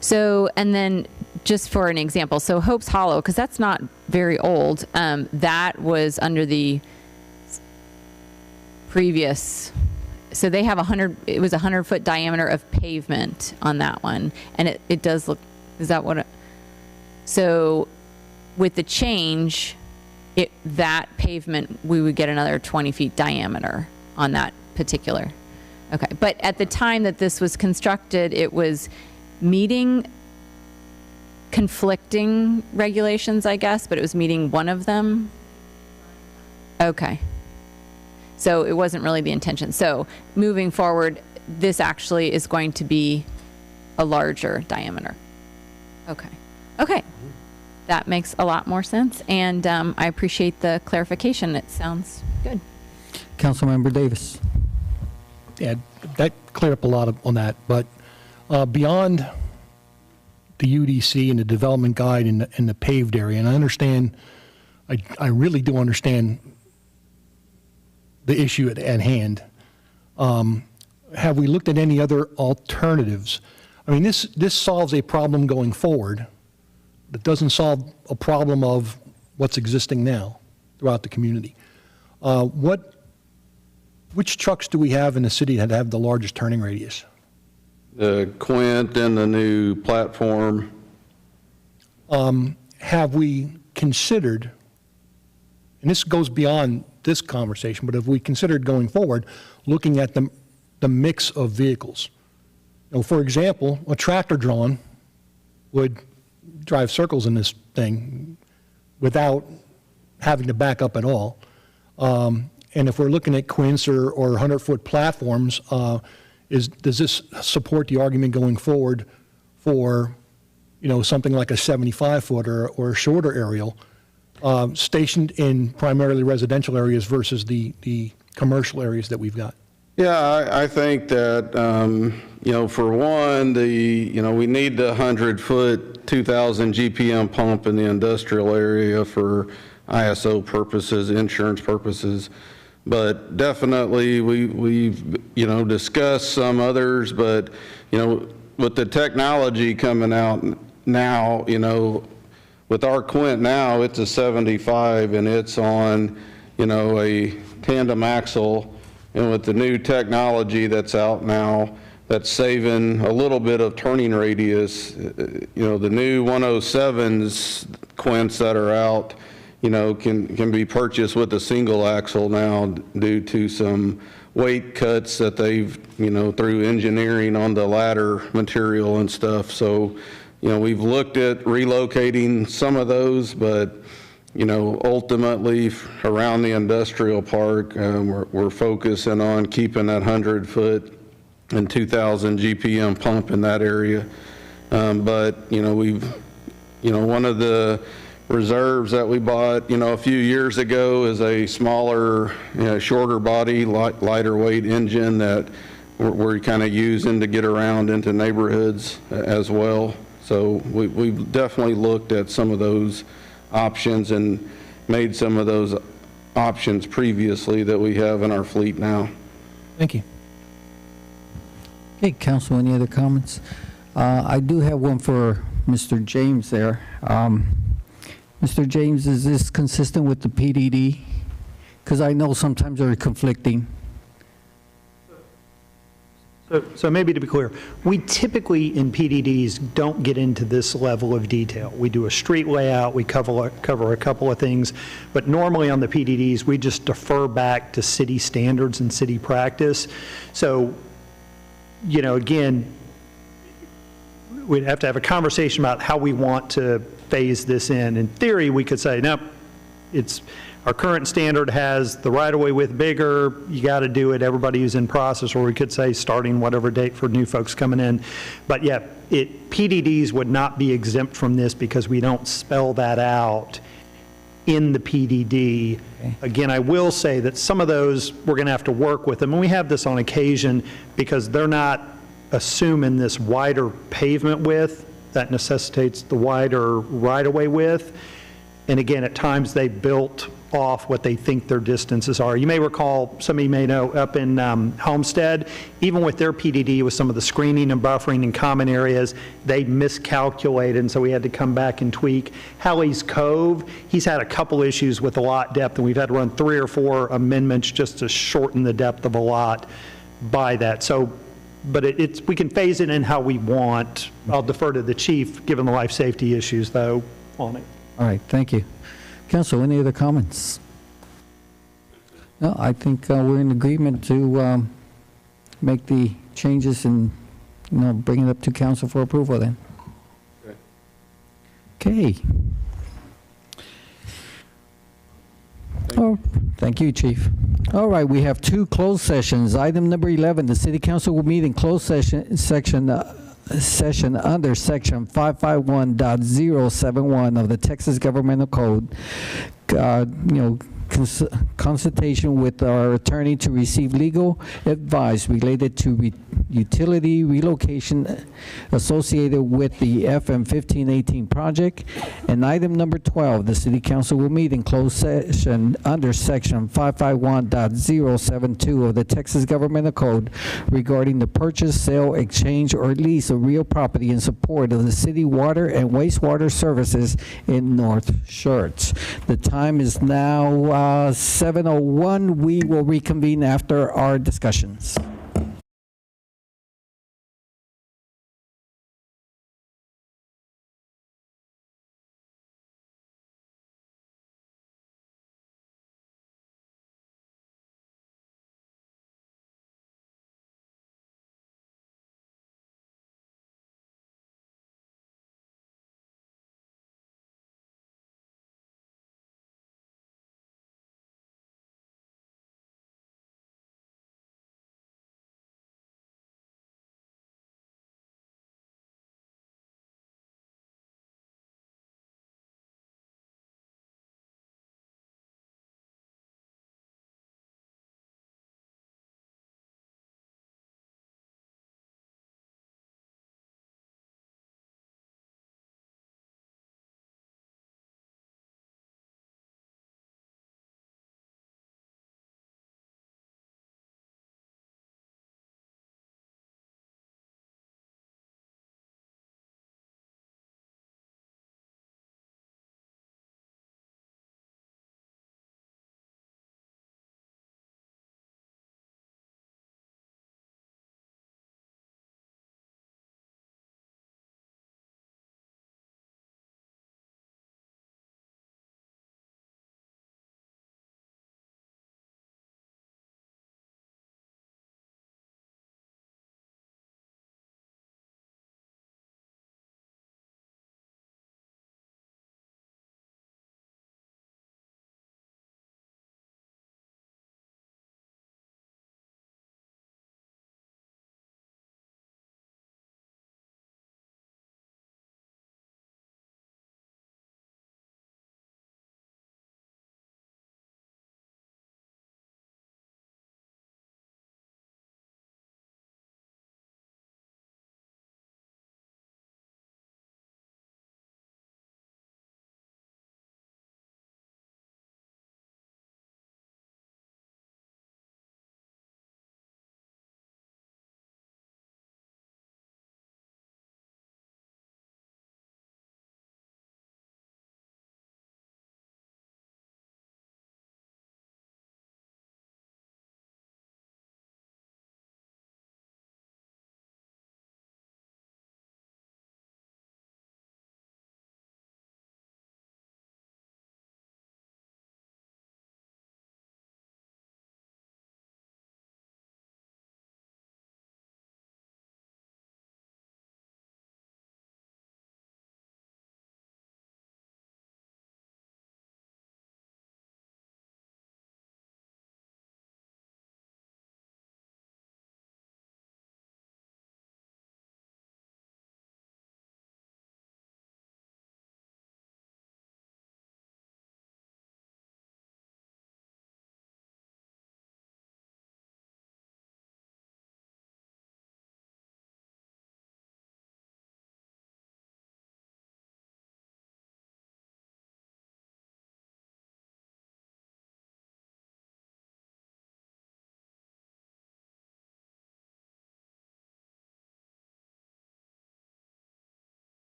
So, and then just for an example, so Hope's Hollow, because that's not very old, that was under the previous, so they have it was 100-foot diameter of pavement on that one, and it does look, is that what so with the change, that pavement, we would get another 20 feet diameter on that particular. Okay, but at the time that this was constructed, it was meeting conflicting regulations, I guess, but it was meeting one of them. Okay. So it wasn't really the intention. So moving forward, this actually is going to be a larger diameter. Okay. Okay. That makes a lot more sense. And I appreciate the clarification. It sounds good. Councilmember Davis. Yeah, that cleared up a lot on that. But beyond the UDC and the development guide in the paved area, and I understand, I really do understand the issue at hand. Have we looked at any other alternatives? I mean, this solves a problem going forward. It doesn't solve a problem of what's existing now throughout the community. Which trucks do we have in the city that have the largest turning radius? The Quint and the new platform. Have we considered, and this goes beyond this conversation, but have we considered going forward, looking at the mix of vehicles? You know, for example, a tractor drawn would drive circles in this thing without having to back up at all. And if we're looking at quints or 100-foot platforms, does this support the argument going forward for, something like a 75-foot or a shorter aerial stationed in primarily residential areas versus the commercial areas that we've got? Yeah, I think that, for one, we need the 100-foot, 2,000 GPM pump in the industrial area for ISO purposes, insurance purposes. But definitely, we've, discussed some others, but, with the technology coming out now, with our Quint now, it's a 75 and it's on, a tandem axle. And with the new technology that's out now, that's saving a little bit of turning radius. The new 107s Quints that are out, can be purchased with a single axle now due to some weight cuts that they've, through engineering on the ladder material and stuff. So, we've looked at relocating some of those, but ultimately around the industrial park, we're focusing on keeping that 100-foot and 2,000 GPM pump in that area. But, one of the reserves that we bought, a few years ago is a smaller, shorter body, lighter weight engine that we're kind of using to get around into neighborhoods as well. So we've definitely looked at some of those options and made some of those options previously that we have in our fleet now. Thank you. Okay, council, any other comments? I do have one for Mr. James there. Mr. James, is this consistent with the PDD? Because I know sometimes they're conflicting. So maybe to be clear, we typically in PDDs don't get into this level of detail. We do a street layout, we cover a couple of things, but normally on the PDDs, we just defer back to city standards and city practice. So, again, we'd have to have a conversation about how we want to phase this in. In theory, we could say, no, our current standard has the right-of-way width bigger, you got to do it, everybody who's in process, or we could say starting whatever date for new folks coming in. But yeah, PDDs would not be exempt from this because we don't spell that out in the PDD. Okay. Again, I will say that some of those, we're going to have to work with them, and we have this on occasion because they're not assuming this wider pavement width that necessitates the wider right-of-way width. And again, at times they built off what they think their distances are. You may recall, some of you may know, up in Homestead, even with their PDD with some of the screening and buffering in common areas, they miscalculated, and so we had to come back and tweak. Halley's Cove, he's had a couple issues with the lot depth, and we've had to run 3 or 4 amendments just to shorten the depth of a lot by that. So, but we can phase it in how we want. I'll defer to the chief, given the life safety issues, though, on it. All right, thank you. Council, any other comments? No, I think we're in agreement to make the changes and, bring it up to council for approval then. Okay. Oh, thank you, Chief. All right, we have 2 closed sessions. Item number 11, the City Council will meet in closed session under section 551.071 of the Texas Governmental Code, consultation with our attorney to receive legal advice related to utility relocation associated with the FM 1518 project. And item number 12, the City Council will meet in closed session under section 551.072 of the Texas Governmental Code regarding the purchase, sale, exchange, or lease of real property in support of the city water and wastewater services in North Schertz. The time is now 7:01. We will reconvene after our discussions.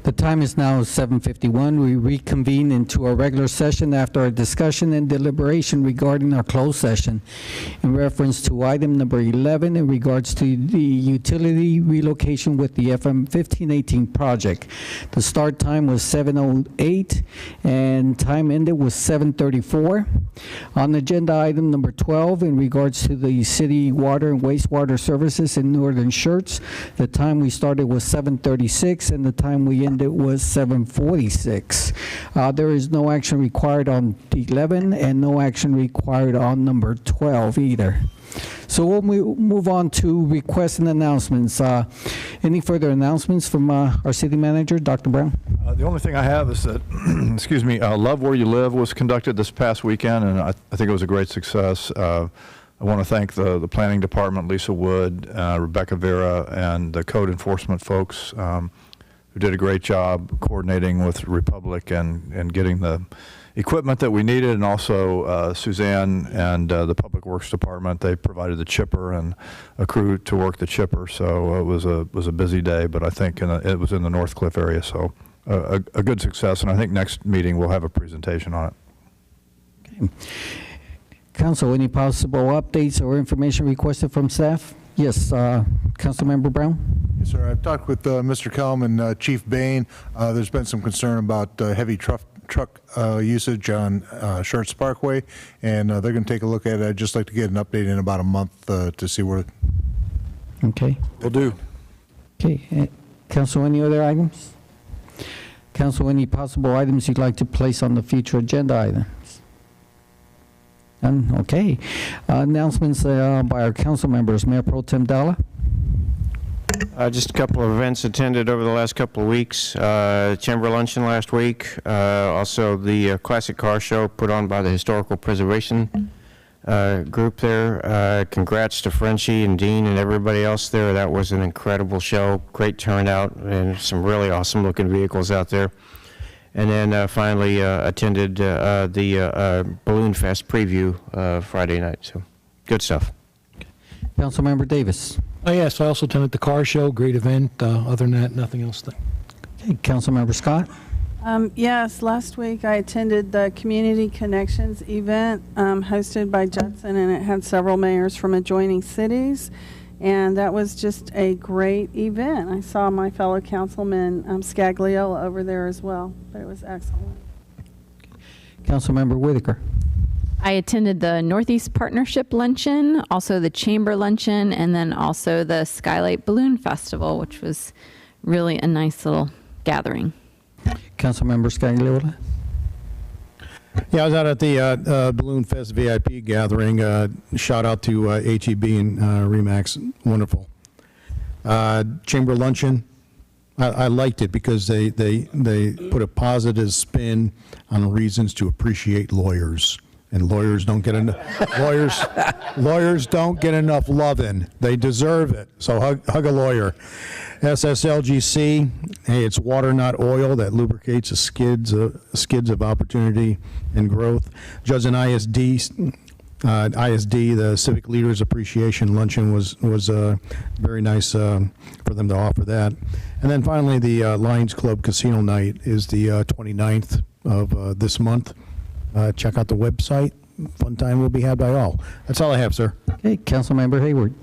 The time is now 7:51. We reconvene into our regular session after a discussion and deliberation regarding our closed session in reference to item number 11 in regards to the utility relocation with the FM 1518 project. The start time was 7:08 and time ended was 7:34. On agenda item number 12 in regards to the city water and wastewater services in Northern Schertz, the time we started was 7:36 and the time we ended was 7:46. There is no action required on 11 and no action required on number 12 either. So we'll move on to requests and announcements. Any further announcements from our city manager, Dr. Brown? The only thing I have is that, excuse me, Love Where You Live was conducted this past weekend, and I think it was a great success. I want to thank the planning department, Lisa Wood, Rebecca Vera, and the code enforcement folks who did a great job coordinating with Republic and getting the equipment that we needed, and also Suzanne and the Public Works Department. They provided the chipper and a crew to work the chipper, so it was a busy day, but I think it was in the North Cliff area, so a good success, and I think next meeting we'll have a presentation on it. Okay. Council, any possible updates or information requested from staff? Yes, Councilmember Brown? Yes, sir. I've talked with Mr. Kelm and Chief Bain. There's been some concern about heavy truck usage on Schertz Parkway, and they're going to take a look at it. I'd just like to get an update in about a month to see where. Okay. Will do. Okay. Council, any other items? Council, any possible items you'd like to place on the future agenda items? None? Okay. Announcements by our council members. Mayor Pro Tem Dalla. Just a couple of events attended over the last couple of weeks. Chamber Luncheon last week. Also the Classic Car Show put on by the Historical Preservation group there. Congrats to Frenchie and Dean and everybody else there. That was an incredible show. Great turnout and some really awesome looking vehicles out there. And then finally attended the Balloon Fest preview Friday night. So good stuff. Councilmember Davis. Oh, yes, I also attended the car show, great event. Other than that, nothing else. Okay, Councilmember Scott. Yes, last week I attended the Community Connections event hosted by Judson, and it had several mayors from adjoining cities, and that was just a great event. I saw my fellow councilman Scagliola over there as well, but it was excellent. Councilmember Whitaker. I attended the Northeast Partnership Luncheon, also the Chamber Luncheon, and then also the Skylight Balloon Festival, which was really a nice little gathering. Councilmember Scagliola. Yeah, I was out at the Balloon Fest VIP gathering. Shout out to HEB and Remax. Wonderful. Chamber Luncheon. I liked it because they put a positive spin on reasons to appreciate lawyers. And lawyers don't get enough lawyers don't get enough loving. They deserve it. So hug a lawyer. SSLGC, hey, it's water, not oil, that lubricates the skids of opportunity and growth. Judson ISD, the Civic Leaders Appreciation Luncheon was very nice for them to offer that. And then finally, the Lions Club Casino Night is the 29th of this month. Check out the website. Fun time will be had by all. That's all I have, sir. Okay, Councilmember Hayward.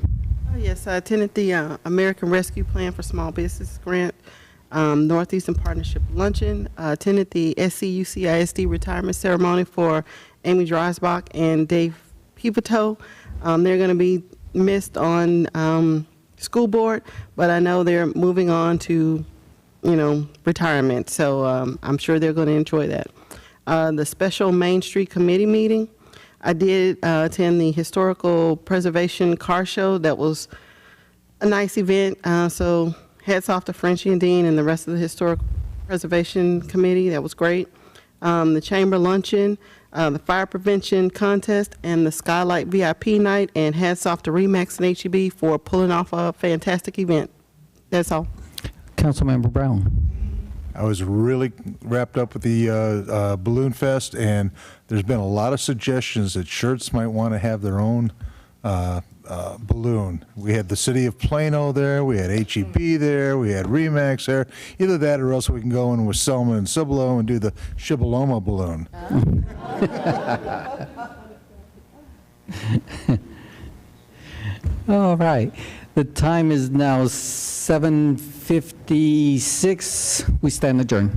Yes, I attended the American Rescue Plan for Small Business Grant Northeastern Partnership Luncheon. Attended the SCUCISD retirement ceremony for Amy Dreisbach and Dave Pivotto. They're going to be missed on school board, but I know they're moving on to, retirement. So I'm sure they're going to enjoy that. The special Main Street Committee meeting. I did attend the Historical Preservation Car Show. That was a nice event. So hats off to Frenchie and Dean and the rest of the Historical Preservation Committee. That was great. The Chamber Luncheon, the Fire Prevention Contest, and the Skylight VIP Night. And hats off to Remax and HEB for pulling off a fantastic event. That's all. Councilmember Brown. I was really wrapped up with the Balloon Fest, and there's been a lot of suggestions that Schertz might want to have their own balloon. We had the city of Plano there, we had HEB there, we had Remax there. Either that or else we can go in with Selma and Cibolo and do the Shibaloma balloon. All right. The time is now 7:56. We stand adjourned.